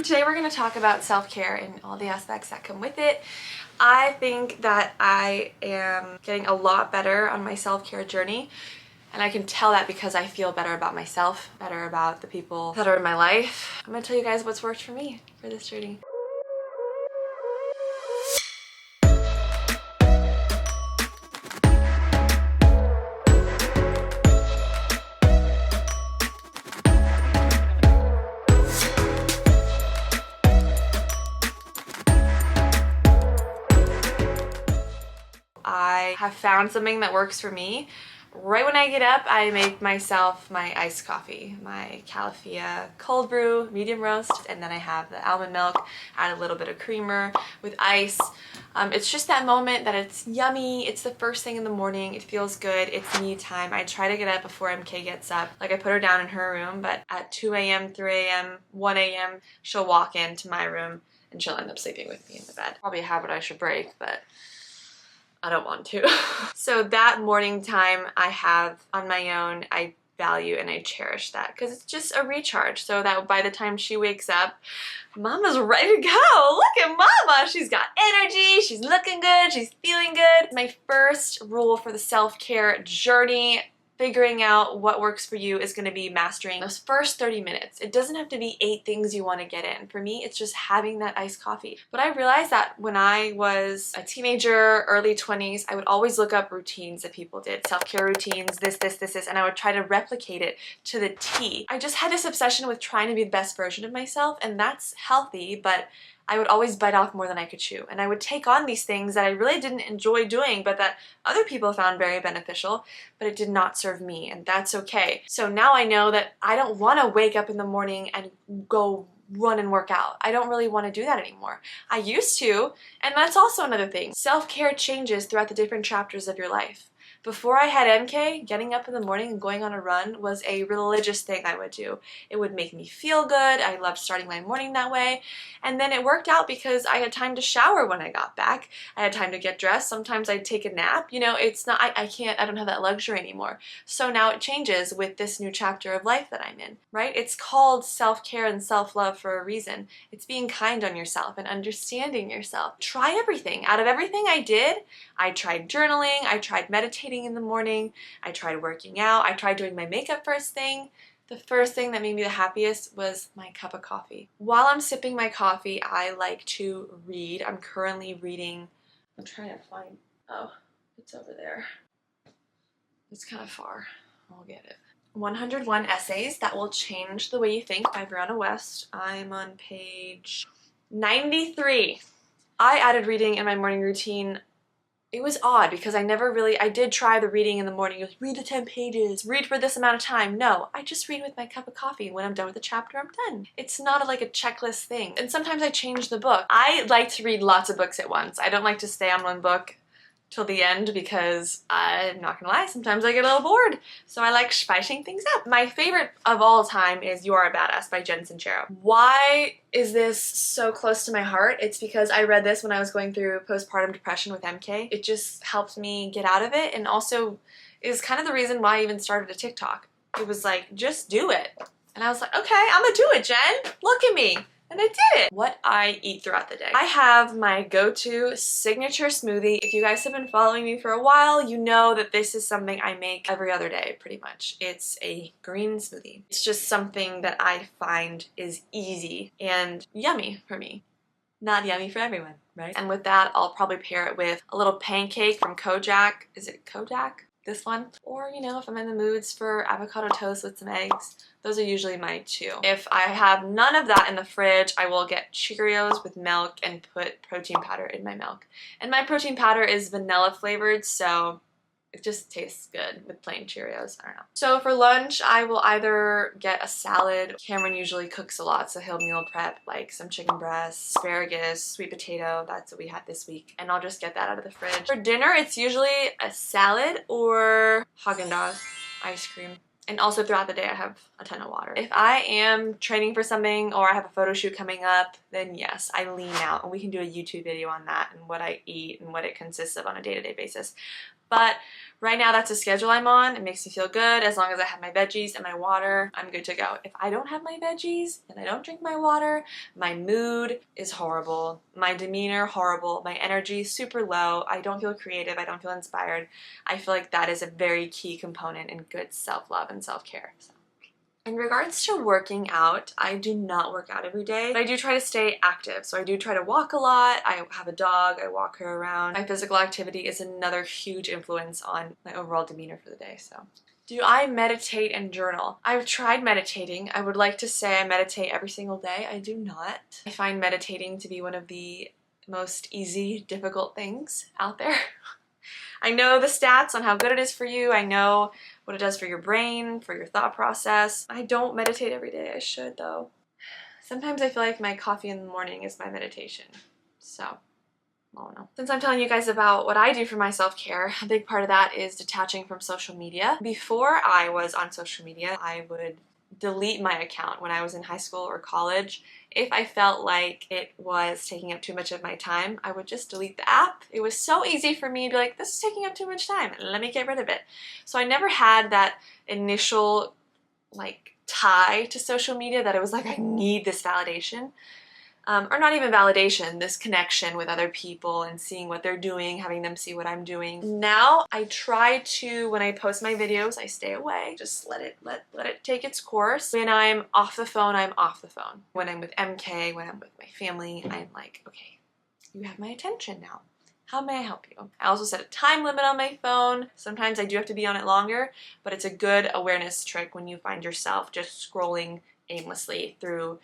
Today we're going to talk about self-care and all the aspects that come with it. I think that I am getting a lot better on my self-care journey, and I can tell that because I feel better about myself, better about the people that are in my life. I'm going to tell you guys what's worked for me for this journey. I have found something that works for me. Right when I get up, I make myself my iced coffee, my Califia cold brew, medium roast, and then I have the almond milk, add a little bit of creamer with ice. It's just that moment that it's yummy, it's the first thing in the morning, it feels good, it's me time. I try to get up before MK gets up. Like, I put her down in her room, but at 2 a.m., 3 a.m., 1 a.m., she'll walk into my room and she'll end up sleeping with me in the bed. Probably a habit I should break, but I don't want to. So that morning time I have on my own, I value and I cherish that because it's just a recharge, so that by the time she wakes up, Mama's ready to go. Look at Mama. She's got energy, she's looking good, she's feeling good. My first rule for the self-care journey, figuring out what works for you, is going to be mastering those first 30 minutes. It doesn't have to be 8 things you want to get in. For me, it's just having that iced coffee. But I realized that when I was a teenager, early 20s, I would always look up routines that people did. Self-care routines, this, and I would try to replicate it to the T. I just had this obsession with trying to be the best version of myself, and that's healthy, but I would always bite off more than I could chew. And I would take on these things that I really didn't enjoy doing, but that other people found very beneficial, but it did not serve me, and that's okay. So now I know that I don't want to wake up in the morning and go run and work out. I don't really want to do that anymore. I used to, and that's also another thing. Self-care changes throughout the different chapters of your life. Before I had MK, getting up in the morning and going on a run was a religious thing I would do. It would make me feel good. I loved starting my morning that way. And then it worked out because I had time to shower when I got back. I had time to get dressed. Sometimes I'd take a nap. You know, it's not, I don't have that luxury anymore. So now it changes with this new chapter of life that I'm in, right? It's called self-care and self-love for a reason. It's being kind on yourself and understanding yourself. Try everything. Out of everything I did, I tried journaling, I tried meditating in the morning, I tried working out, I tried doing my makeup first thing. The first thing that made me the happiest was my cup of coffee. While I'm sipping my coffee, I like to read. I'm currently reading, I'm trying to find, oh, it's over there. It's kind of far. I'll get it. 101 Essays That Will Change the Way You Think by Brianna West. I'm on page 93. I added reading in my morning routine. It was odd because I did try the reading in the morning. You read the 10 pages, read for this amount of time. No, I just read with my cup of coffee. When I'm done with the chapter, I'm done. It's not like a checklist thing. And sometimes I change the book. I like to read lots of books at once. I don't like to stay on one book till the end because I'm not gonna lie, sometimes I get a little bored. So I like spicing things up. My favorite of all time is You Are a Badass by Jen Sincero. Why is this so close to my heart? It's because I read this when I was going through postpartum depression with MK. It just helped me get out of it, and also is kind of the reason why I even started a TikTok. It was like, just do it. And I was like, okay, I'm gonna do it, Jen. Look at me. And I did it. What I eat throughout the day. I have my go-to signature smoothie. If you guys have been following me for a while, you know that this is something I make every other day, pretty much. It's a green smoothie. It's just something that I find is easy and yummy for me. Not yummy for everyone, right? And with that, I'll probably pair it with a little pancake from Kojak. Is it Kojak? This one. Or, you know, if I'm in the moods for avocado toast with some eggs. Those are usually my two. If I have none of that in the fridge, I will get Cheerios with milk and put protein powder in my milk. And my protein powder is vanilla flavored, so it just tastes good with plain Cheerios. I don't know. So for lunch, I will either get a salad. Cameron usually cooks a lot, so he'll meal prep like some chicken breast, asparagus, sweet potato. That's what we had this week. And I'll just get that out of the fridge. For dinner, it's usually a salad or Haagen-Dazs ice cream. And also throughout the day, I have a ton of water. If I am training for something or I have a photo shoot coming up, then yes, I lean out, and we can do a YouTube video on that and what I eat and what it consists of on a day-to-day basis. But right now that's a schedule I'm on. It makes me feel good. As long as I have my veggies and my water, I'm good to go. If I don't have my veggies and I don't drink my water, my mood is horrible. My demeanor, horrible. My energy, super low. I don't feel creative. I don't feel inspired. I feel like that is a very key component in good self-love and self-care. So. In regards to working out, I do not work out every day, but I do try to stay active. So I do try to walk a lot. I have a dog, I walk her around. My physical activity is another huge influence on my overall demeanor for the day, so. Do I meditate and journal? I've tried meditating. I would like to say I meditate every single day. I do not. I find meditating to be one of the most easy, difficult things out there. I know the stats on how good it is for you. I know what it does for your brain, for your thought process. I don't meditate every day. I should, though. Sometimes I feel like my coffee in the morning is my meditation. So, I don't know. Since I'm telling you guys about what I do for my self-care, a big part of that is detaching from social media. Before I was on social media, I would delete my account when I was in high school or college. If I felt like it was taking up too much of my time, I would just delete the app. It was so easy for me to be like, this is taking up too much time, let me get rid of it. So I never had that initial like tie to social media that it was like, I need this validation. Or not even validation, this connection with other people and seeing what they're doing, having them see what I'm doing. Now I try to, when I post my videos, I stay away. Just let it take its course. When I'm off the phone, I'm off the phone. When I'm with MK, when I'm with my family, I'm like, okay, you have my attention now. How may I help you? I also set a time limit on my phone. Sometimes I do have to be on it longer, but it's a good awareness trick when you find yourself just scrolling aimlessly through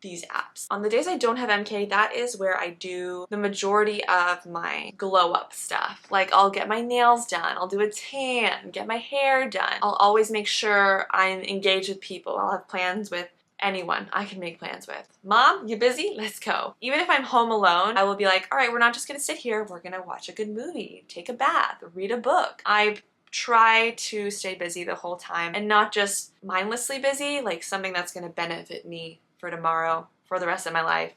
these apps. On the days I don't have MK, that is where I do the majority of my glow up stuff. Like I'll get my nails done, I'll do a tan, get my hair done. I'll always make sure I'm engaged with people. I'll have plans with anyone I can make plans with. Mom, you busy? Let's go. Even if I'm home alone, I will be like, all right, we're not just gonna sit here, we're gonna watch a good movie, take a bath, read a book. I try to stay busy the whole time and not just mindlessly busy, like something that's gonna benefit me for tomorrow, for the rest of my life,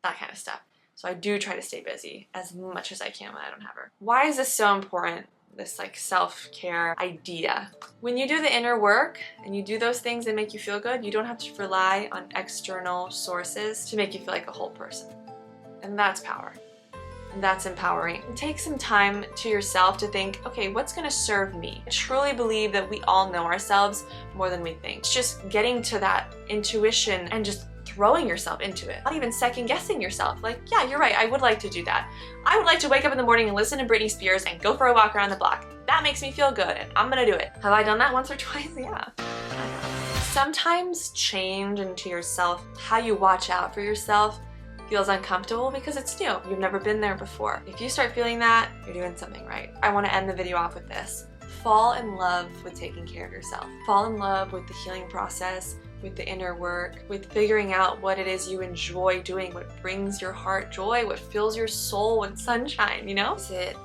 that kind of stuff. So I do try to stay busy as much as I can when I don't have her. Why is this so important? This like self-care idea. When you do the inner work and you do those things that make you feel good, you don't have to rely on external sources to make you feel like a whole person. And that's power. And that's empowering. Take some time to yourself to think, okay, what's gonna serve me? I truly believe that we all know ourselves more than we think. It's just getting to that intuition and just throwing yourself into it. Not even second guessing yourself. Like, yeah, you're right, I would like to do that. I would like to wake up in the morning and listen to Britney Spears and go for a walk around the block. That makes me feel good and I'm gonna do it. Have I done that once or twice? Yeah. Sometimes change into yourself, how you watch out for yourself, feels uncomfortable because it's new. You've never been there before. If you start feeling that, you're doing something right. I want to end the video off with this. Fall in love with taking care of yourself. Fall in love with the healing process, with the inner work, with figuring out what it is you enjoy doing, what brings your heart joy, what fills your soul with sunshine, you know? Is it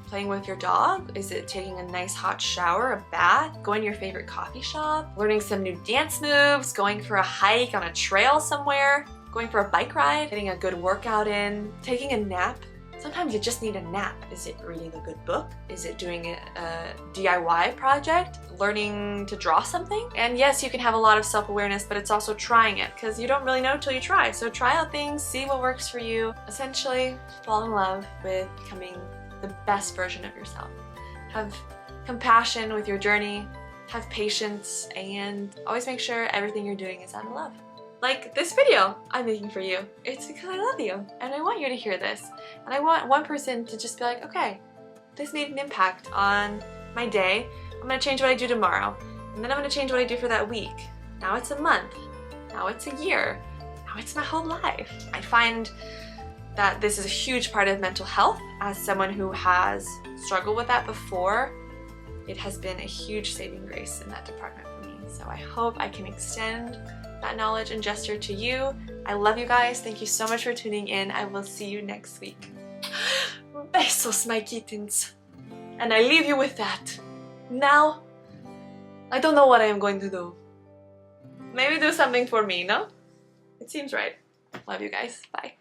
playing with your dog? Is it taking a nice hot shower, a bath, going to your favorite coffee shop, learning some new dance moves, going for a hike on a trail somewhere, going for a bike ride, getting a good workout in, taking a nap? Sometimes you just need a nap. Is it reading a good book? Is it doing a DIY project? Learning to draw something? And yes, you can have a lot of self-awareness, but it's also trying it because you don't really know till you try. So try out things, see what works for you. Essentially, fall in love with becoming the best version of yourself. Have compassion with your journey, have patience, and always make sure everything you're doing is out of love. Like this video I'm making for you. It's because I love you and I want you to hear this. And I want one person to just be like, okay, this made an impact on my day. I'm gonna change what I do tomorrow. And then I'm gonna change what I do for that week. Now it's a month. Now it's a year. Now it's my whole life. I find that this is a huge part of mental health. As someone who has struggled with that before, it has been a huge saving grace in that department for me. So I hope I can extend that knowledge and gesture to you. I love you guys. Thank you so much for tuning in. I will see you next week. Besos, my kittens. And I leave you with that. Now, I don't know what I am going to do. Maybe do something for me, no? It seems right. Love you guys. Bye.